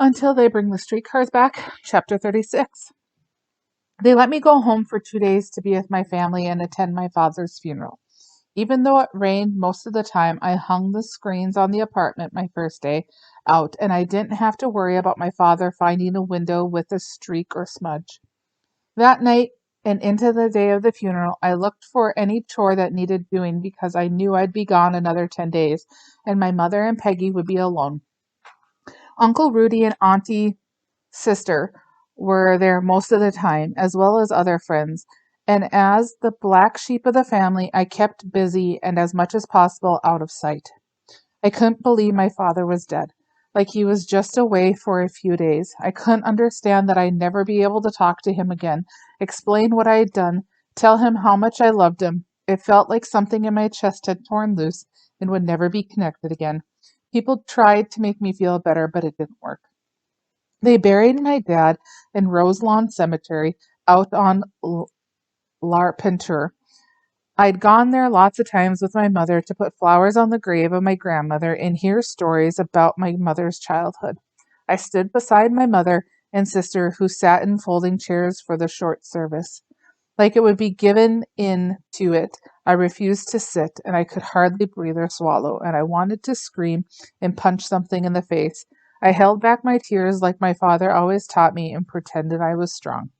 Until they bring the streetcars back. Chapter 36. They let me go home for 2 days to be with my family and attend my father's funeral. Even though it rained most of the time, I hung the screens on the apartment my first day out, and I didn't have to worry about my father finding a window with a streak or smudge. That night and into the day of the funeral, I looked for any chore that needed doing because I knew I'd be gone another 10 days, and my mother and Peggy would be alone. Uncle Rudy and Auntie Sister were there most of the time, as well as other friends, and as the black sheep of the family, I kept busy and as much as possible out of sight. I couldn't believe my father was dead, like he was just away for a few days. I couldn't understand that I'd never be able to talk to him again, explain what I had done, tell him how much I loved him. It felt like something in my chest had torn loose and would never be connected again. People tried to make me feel better, but it didn't work. They buried my dad in Roselawn Cemetery out on Larpenteur. I'd gone there lots of times with my mother to put flowers on the grave of my grandmother and hear stories about my mother's childhood. I stood beside my mother and sister who sat in folding chairs for the short service. Like it would be given in to it, I refused to sit, and I could hardly breathe or swallow, and I wanted to scream and punch something in the face. I held back my tears like my father always taught me and pretended I was strong.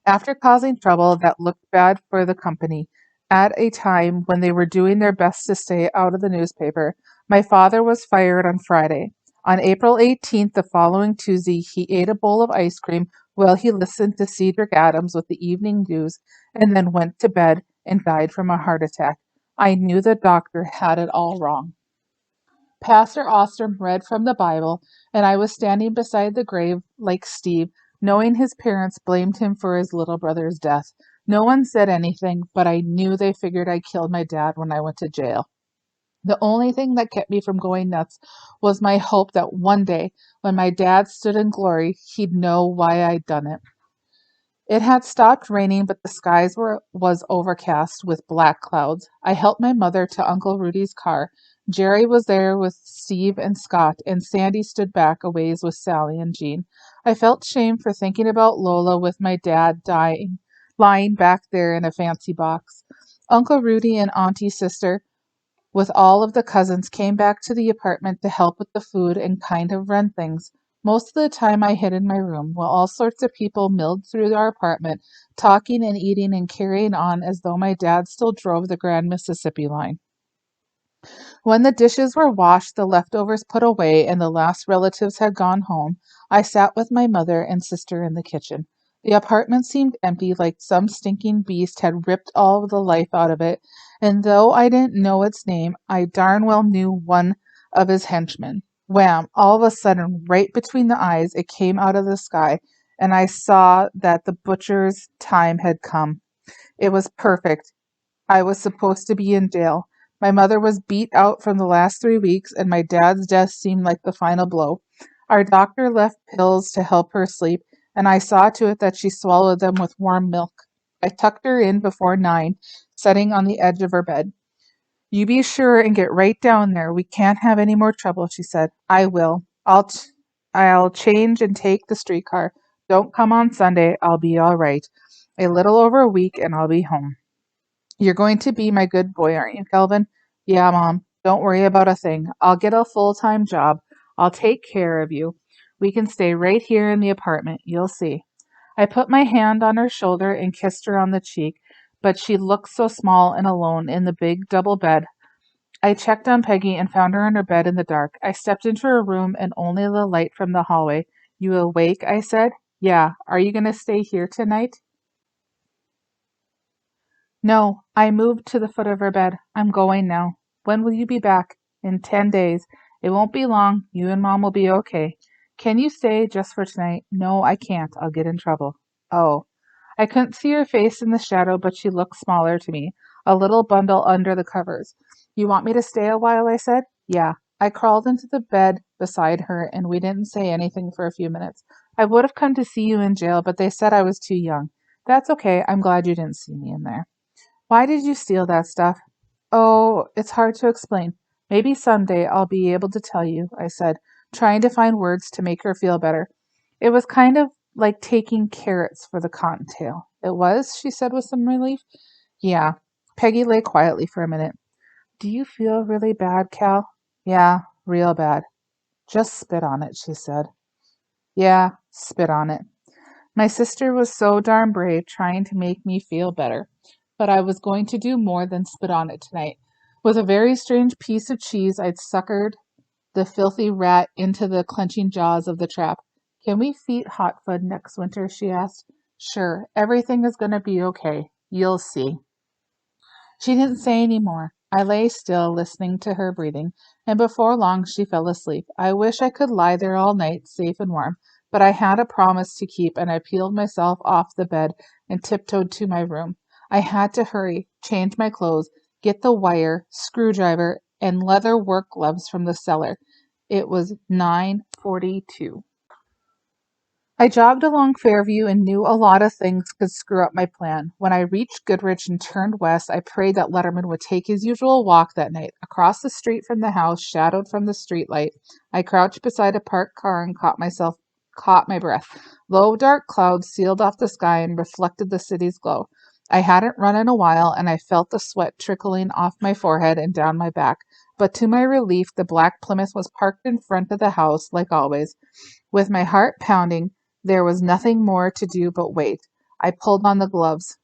After causing trouble that looked bad for the company, at a time when they were doing their best to stay out of the newspaper, my father was fired on Friday. On April 18th, the following Tuesday, he ate a bowl of ice cream while he listened to Cedric Adams with the evening news and then went to bed and died from a heart attack. I knew the doctor had it all wrong. Pastor Ostrom read from the Bible, and I was standing beside the grave like Steve, knowing his parents blamed him for his little brother's death. No one said anything, but I knew they figured I killed my dad when I went to jail. The only thing that kept me from going nuts was my hope that one day, when my dad stood in glory, he'd know why I'd done it. It had stopped raining, but the skies was overcast with black clouds. I helped my mother to Uncle Rudy's car. Jerry was there with Steve and Scott, and Sandy stood back a ways with Sally and Jean. I felt shame for thinking about Lola with my dad lying back there in a fancy box. Uncle Rudy and Auntie Sister, with all of the cousins, came back to the apartment to help with the food and kind of run things. Most of the time I hid in my room, while all sorts of people milled through our apartment, talking and eating and carrying on as though my dad still drove the Grand Mississippi line. When the dishes were washed, the leftovers put away, and the last relatives had gone home, I sat with my mother and sister in the kitchen. The apartment seemed empty, like some stinking beast had ripped all the life out of it, and though I didn't know its name, I darn well knew one of his henchmen. Wham! All of a sudden, right between the eyes, it came out of the sky, and I saw that the butcher's time had come. It was perfect. I was supposed to be in jail. My mother was beat out from the last 3 weeks, and my dad's death seemed like the final blow. Our doctor left pills to help her sleep, and I saw to it that she swallowed them with warm milk. I tucked her in before 9, sitting on the edge of her bed. You be sure and get right down there. We can't have any more trouble, she said. I will. I'll change and take the streetcar. Don't come on Sunday. I'll be all right. A little over a week, and I'll be home. You're going to be my good boy, aren't you, Kelvin? Yeah, Mom. Don't worry about a thing. I'll get a full-time job. I'll take care of you. We can stay right here in the apartment. You'll see. I put my hand on her shoulder and kissed her on the cheek, but she looked so small and alone in the big double bed. I checked on Peggy and found her in her bed in the dark. I stepped into her room and only the light from the hallway. You awake? I said. Yeah. Are you going to stay here tonight? No, I moved to the foot of her bed. I'm going now. When will you be back? In 10 days. It won't be long. You and Mom will be okay. Can you stay just for tonight? No, I can't. I'll get in trouble. Oh. I couldn't see her face in the shadow, but she looked smaller to me, a little bundle under the covers. You want me to stay a while? I said. Yeah. I crawled into the bed beside her, and we didn't say anything for a few minutes. I would have come to see you in jail, but they said I was too young. That's okay. I'm glad you didn't see me in there. Why did you steal that stuff? Oh, it's hard to explain. Maybe someday I'll be able to tell you, I said. trying to find words to make her feel better. It was kind of like taking carrots for the cottontail. It was, she said with some relief. Yeah. Peggy lay quietly for a minute. Do you feel really bad, Cal? Yeah, real bad. Just spit on it, she said. Yeah, spit on it. My sister was so darn brave trying to make me feel better, but I was going to do more than spit on it tonight. With a very strange piece of cheese, I'd suckered the filthy rat into the clenching jaws of the trap. Can we feed Hotfoot next winter? She asked. Sure, everything is going to be okay. You'll see. She didn't say any more. I lay still, listening to her breathing, and before long she fell asleep. I wish I could lie there all night, safe and warm, but I had a promise to keep, and I peeled myself off the bed and tiptoed to my room. I had to hurry, change my clothes, get the wire, screwdriver, and leather work gloves from the cellar. It was 9:42. I jogged along Fairview and knew a lot of things could screw up my plan. When I reached Goodrich and turned west, I prayed that Letterman would take his usual walk that night. Across the street from the house, shadowed from the streetlight, I crouched beside a parked car and caught my breath. Low, dark clouds sealed off the sky and reflected the city's glow. I hadn't run in a while, and I felt the sweat trickling off my forehead and down my back. But to my relief, the black Plymouth was parked in front of the house, like always. With my heart pounding, there was nothing more to do but wait. I pulled on the gloves.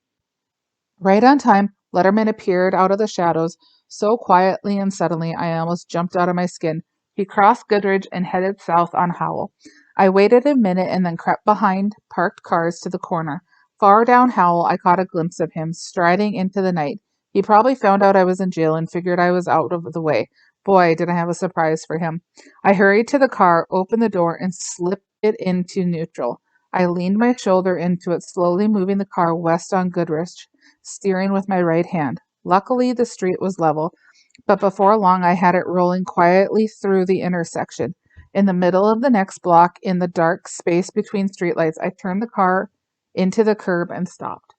Right on time, Letterman appeared out of the shadows, so quietly and suddenly I almost jumped out of my skin. He crossed Goodrich and headed south on Howell. I waited a minute and then crept behind parked cars to the corner. Far down Howell, I caught a glimpse of him, striding into the night. He probably found out I was in jail and figured I was out of the way. Boy, did I have a surprise for him. I hurried to the car, opened the door, and slipped it into neutral. I leaned my shoulder into it, slowly moving the car west on Goodrich, steering with my right hand. Luckily, the street was level, but before long I had it rolling quietly through the intersection. In the middle of the next block, in the dark space between streetlights, I turned the car into the curb and stopped.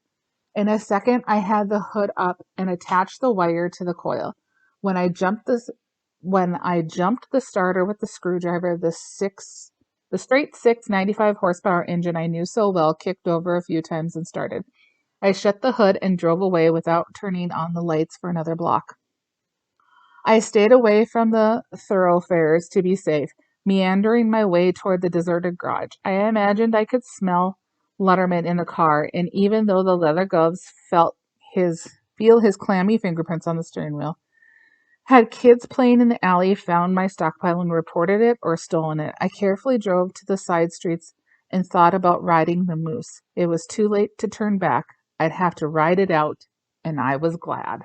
In a second, I had the hood up and attached the wire to the coil. When I jumped the starter with the screwdriver, the straight 95 horsepower engine I knew so well kicked over a few times and started. I shut the hood and drove away without turning on the lights for another block. I stayed away from the thoroughfares to be safe, meandering my way toward the deserted garage. I imagined I could smell Letterman in the car, and even though the leather gloves feel his clammy fingerprints on the steering wheel. Had kids playing in the alley found my stockpile and reported it or stolen it? I carefully drove to the side streets and thought about riding the moose. It was too late to turn back. I'd have to ride it out, and I was glad.